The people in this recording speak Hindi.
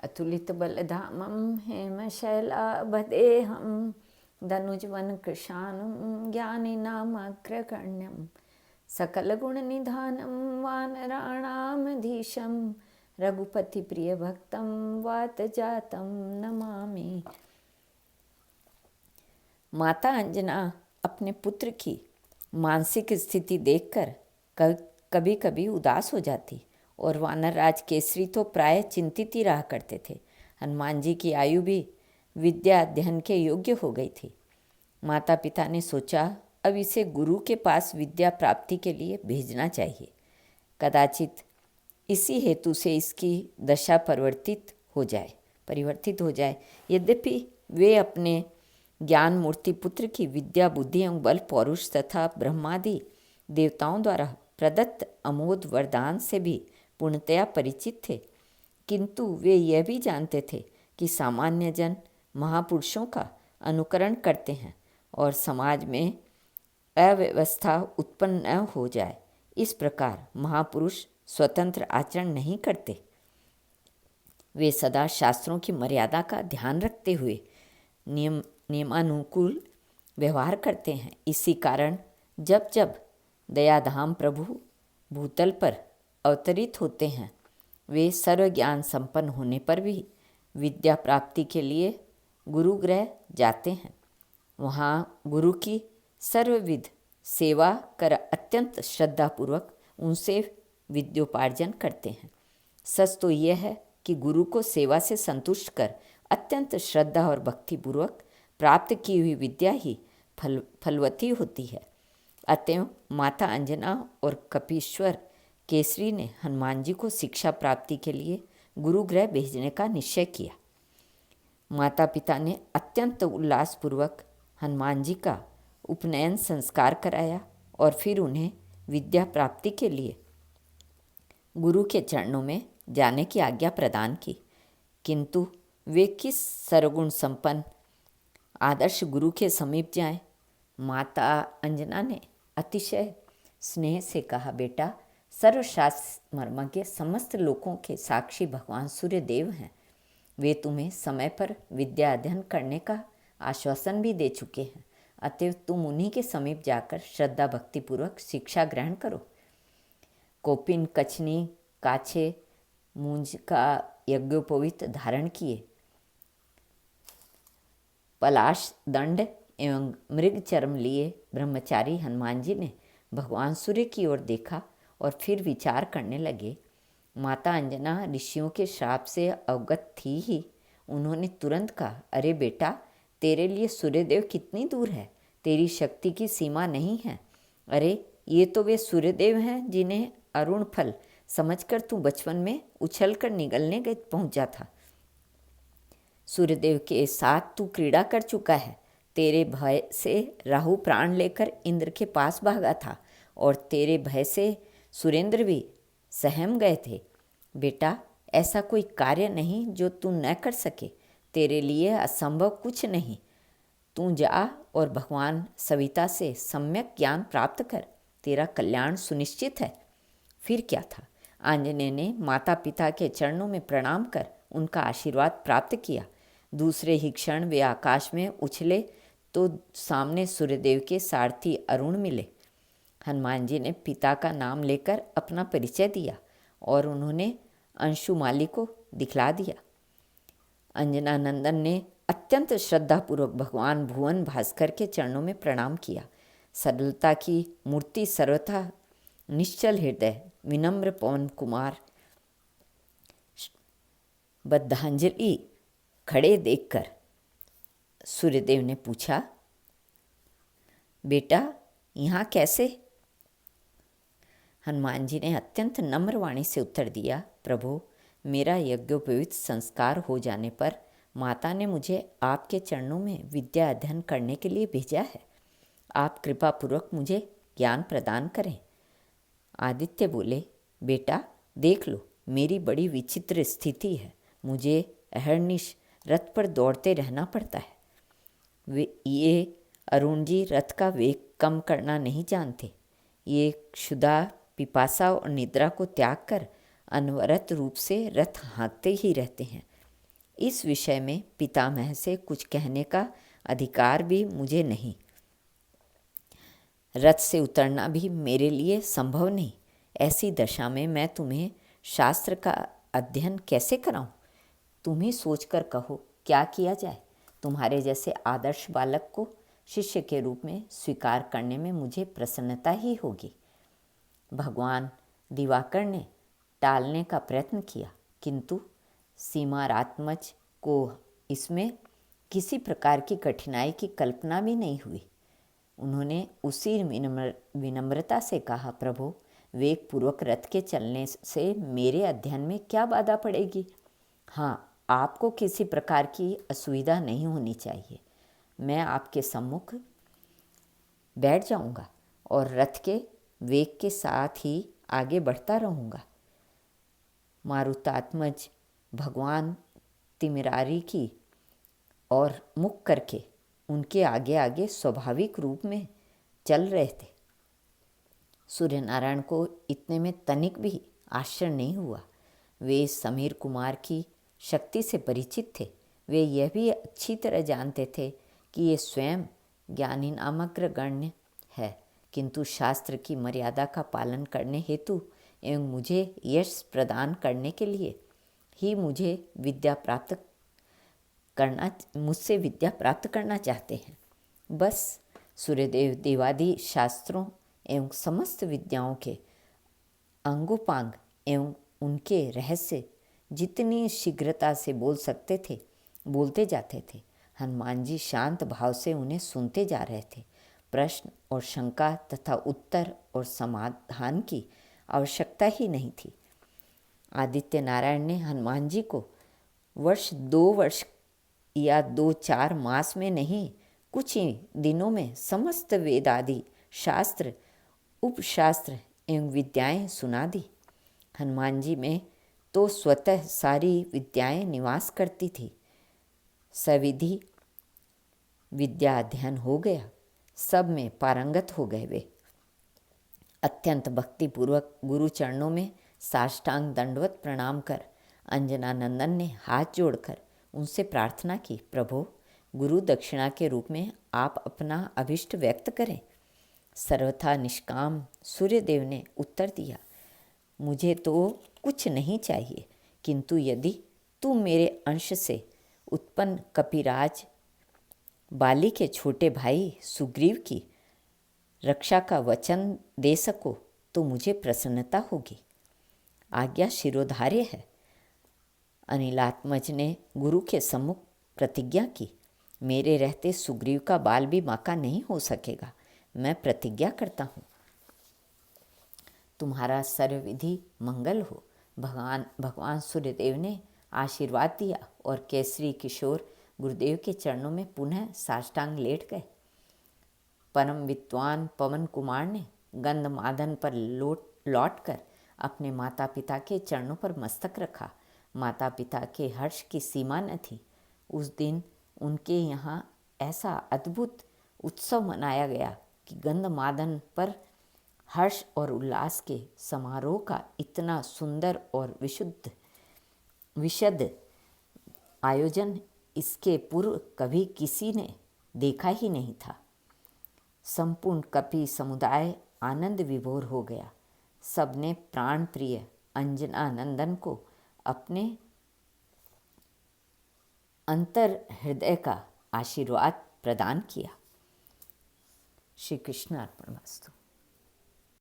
अतुलितबलधामं हेमशैलाभदेहं धनुजवनकृशानं ज्ञानिनामग्रगण्यं सकलगुणनिधानं वानराणामधीशं रघुपतिप्रियभक्तं वातजातं नमामि। माता अंजना अपने पुत्र की मानसिक स्थिति देखकर कभी कभी उदास हो जाती और वानर राज केसरी तो प्राय चिंतित ही रहा करते थे। हनुमान जी की आयु भी विद्या अध्ययन के योग्य हो गई थी। माता पिता ने सोचा अब इसे गुरु के पास विद्या प्राप्ति के लिए भेजना चाहिए। कदाचित इसी हेतु से इसकी दशा परिवर्तित हो जाए। यद्यपि वे अपने ज्ञान मूर्ति पुत्र की विद्या बुद्धि एवं बल पौरुष तथा ब्रह्मादि देवताओं द्वारा प्रदत्त अमोघ वरदान से भी पूर्णतया परिचित थे, किंतु वे यह भी जानते थे कि सामान्य जन महापुरुषों का अनुकरण करते हैं और समाज में अव्यवस्था उत्पन्न न हो जाए, इस प्रकार महापुरुष स्वतंत्र आचरण नहीं करते। वे सदा शास्त्रों की मर्यादा का ध्यान रखते हुए नियमानुकूल व्यवहार करते हैं। इसी कारण जब जब दयाधाम प्रभु भूतल पर अवतरित होते हैं, वे सर्वज्ञान संपन्न होने पर भी विद्या प्राप्ति के लिए गुरुगृह जाते हैं। वहाँ गुरु की सर्वविध सेवा कर अत्यंत श्रद्धापूर्वक उनसे विद्योपार्जन करते हैं। सच तो यह है कि गुरु को सेवा से संतुष्ट कर अत्यंत श्रद्धा और भक्तिपूर्वक प्राप्त की हुई विद्या ही फलवती होती है। अतएव माता अंजना और कपीश्वर केसरी ने हनुमान जी को शिक्षा प्राप्ति के लिए गुरुगृह भेजने का निश्चय किया। माता पिता ने अत्यंत उल्लासपूर्वक हनुमान जी का उपनयन संस्कार कराया और फिर उन्हें विद्या प्राप्ति के लिए गुरु के चरणों में जाने की आज्ञा प्रदान की। किंतु वे किस सर्वगुण संपन्न आदर्श गुरु के समीप जाएं? माता अंजना ने अतिशय स्नेह से कहा, बेटा, सर्वशास्त्र मर्मज्ञ समस्त लोकों के साक्षी भगवान सूर्य देव हैं। वे तुम्हें समय पर विद्या अध्ययन करने का आश्वासन भी दे चुके हैं। अतएव तुम उन्हीं के समीप जाकर श्रद्धा भक्तिपूर्वक शिक्षा ग्रहण करो। कोपिन, कछनी, काछे, मूंज का यज्ञोपवीत धारण किए, पलाश दंड एवं मृग चर्म लिए ब्रह्मचारी हनुमान जी ने भगवान सूर्य की ओर देखा और फिर विचार करने लगे। माता अंजना ऋषियों के श्राप से अवगत थी ही। उन्होंने तुरंत कहा, अरे बेटा, तेरे लिए सूर्यदेव कितनी दूर है, तेरी शक्ति की सीमा नहीं है। अरे ये तो वे सूर्यदेव हैं जिन्हें अरुण फल समझकर तू बचपन में उछल कर निगलने पहुंचा था। सूर्यदेव के साथ तू क्रीड़ा कर चुका है। तेरे भय से राहु प्राण लेकर इंद्र के पास भागा था और तेरे भय से सुरेंद्र भी सहम गए थे। बेटा, ऐसा कोई कार्य नहीं जो तू न कर सके। तेरे लिए असंभव कुछ नहीं। तू जा और भगवान सविता से सम्यक ज्ञान प्राप्त कर, तेरा कल्याण सुनिश्चित है। फिर क्या था? आंजनेय ने माता पिता के चरणों में प्रणाम कर उनका आशीर्वाद प्राप्त किया। दूसरे ही क्षण वे आकाश में उछले तो सामने सूर्यदेव के सारथी अरुण मिले। हनुमान जी ने पिता का नाम लेकर अपना परिचय दिया और उन्होंने अंशुमाली को दिखला दिया। अंजना नंदन ने अत्यंत श्रद्धापूर्वक भगवान भुवन भास्कर के चरणों में प्रणाम किया। सरलता की मूर्ति, सर्वथा निश्चल हृदय, विनम्र पवन कुमार बद्धांजलि खड़े देखकर सूर्यदेव ने पूछा, बेटा, यहाँ कैसे? हनुमान जी ने अत्यंत नम्र वाणी से उत्तर दिया, प्रभु, मेरा यज्ञोपवीत संस्कार हो जाने पर माता ने मुझे आपके चरणों में विद्या अध्ययन करने के लिए भेजा है। आप कृपापूर्वक मुझे ज्ञान प्रदान करें। आदित्य बोले, बेटा, देख लो, मेरी बड़ी विचित्र स्थिति है। मुझे अहर्निश रथ पर दौड़ते रहना पड़ता है। ये अरुण जी रथ का वेग कम करना नहीं जानते। ये क्षुधा, पिपासा और निद्रा को त्याग कर अनवरत रूप से रथ हाँकते ही रहते हैं। इस विषय में पितामह से कुछ कहने का अधिकार भी मुझे नहीं। रथ से उतरना भी मेरे लिए संभव नहीं। ऐसी दशा में मैं तुम्हें शास्त्र का अध्ययन कैसे कराऊं? तुम ही सोचकर कहो क्या किया जाए। तुम्हारे जैसे आदर्श बालक को शिष्य के रूप में स्वीकार करने में मुझे प्रसन्नता ही होगी। भगवान दिवाकर ने टालने का प्रयत्न किया, किंतु सीमारात्मज को इसमें किसी प्रकार की कठिनाई की कल्पना भी नहीं हुई। उन्होंने उसी विनम्रता से कहा, प्रभु, वेगपूर्वक रथ के चलने से मेरे अध्ययन में क्या बाधा पड़ेगी? हाँ, आपको किसी प्रकार की असुविधा नहीं होनी चाहिए। मैं आपके सम्मुख बैठ जाऊंगा और रथ के वेग के साथ ही आगे बढ़ता रहूँगा। मारुतात्मज भगवान तिमिरारी की और मुख करके उनके आगे आगे स्वाभाविक रूप में चल रहे थे। सूर्य नारायण को इतने में तनिक भी आश्चर्य नहीं हुआ। वे समीर कुमार की शक्ति से परिचित थे। वे यह भी अच्छी तरह जानते थे कि ये स्वयं ज्ञानी नामग्र गण्य है, किंतु शास्त्र की मर्यादा का पालन करने हेतु एवं मुझे यश प्रदान करने के लिए ही मुझसे विद्या प्राप्त करना चाहते हैं। बस सूर्यदेव देवादि शास्त्रों एवं समस्त विद्याओं के अंगोपांग एवं उनके रहस्य जितनी शीघ्रता से बोल सकते थे बोलते जाते थे। हनुमान जी शांत भाव से उन्हें सुनते जा रहे थे। प्रश्न और शंका तथा उत्तर और समाधान की आवश्यकता ही नहीं थी। आदित्य नारायण ने हनुमान जी को 2 वर्ष या 2-4 मास में नहीं, कुछ ही दिनों में समस्त वेदादि शास्त्र, उपशास्त्र एवं विद्याएं सुना दी। हनुमान जी में तो स्वतः सारी विद्याएं निवास करती थी। सविधि विद्या अध्ययन हो गया, सब में पारंगत हो गए। वे अत्यंत भक्तिपूर्वक गुरु चरणों में साष्टांग दंडवत प्रणाम कर अंजनानंदन ने हाथ जोड़कर उनसे प्रार्थना की, प्रभु, गुरु दक्षिणा के रूप में आप अपना अभिष्ट व्यक्त करें। सर्वथा निष्काम सूर्यदेव ने उत्तर दिया, मुझे तो कुछ नहीं चाहिए, किंतु यदि तुम मेरे अंश से उत्पन्न कपिराज बाली के छोटे भाई सुग्रीव की रक्षा का वचन दे सको तो मुझे प्रसन्नता होगी। आज्ञा शिरोधार्य है। अनिलात्मज ने गुरु के सम्मुख प्रतिज्ञा की, मेरे रहते सुग्रीव का बाल भी बांका नहीं हो सकेगा। मैं प्रतिज्ञा करता हूँ, तुम्हारा सर्वविधि मंगल हो। भगवान सूर्यदेव ने आशीर्वाद दिया और केसरी किशोर गुरुदेव के चरणों में पुनः साष्टांग लेट गए। परम विद्वान पवन कुमार ने गंधमादन पर लौटकर अपने माता पिता के चरणों पर मस्तक रखा। माता पिता के हर्ष की सीमा न थी। उस दिन उनके यहाँ ऐसा अद्भुत उत्सव मनाया गया कि गंधमादन पर हर्ष और उल्लास के समारोह का इतना सुंदर और विशद आयोजन इसके पूर्व कभी किसी ने देखा ही नहीं था। संपूर्ण कपि समुदाय आनंद विभोर हो गया। सबने प्राण प्रिय अंजनानंदन को अपने अंतर हृदय का आशीर्वाद प्रदान किया। श्री कृष्ण अर्पणमस्तु।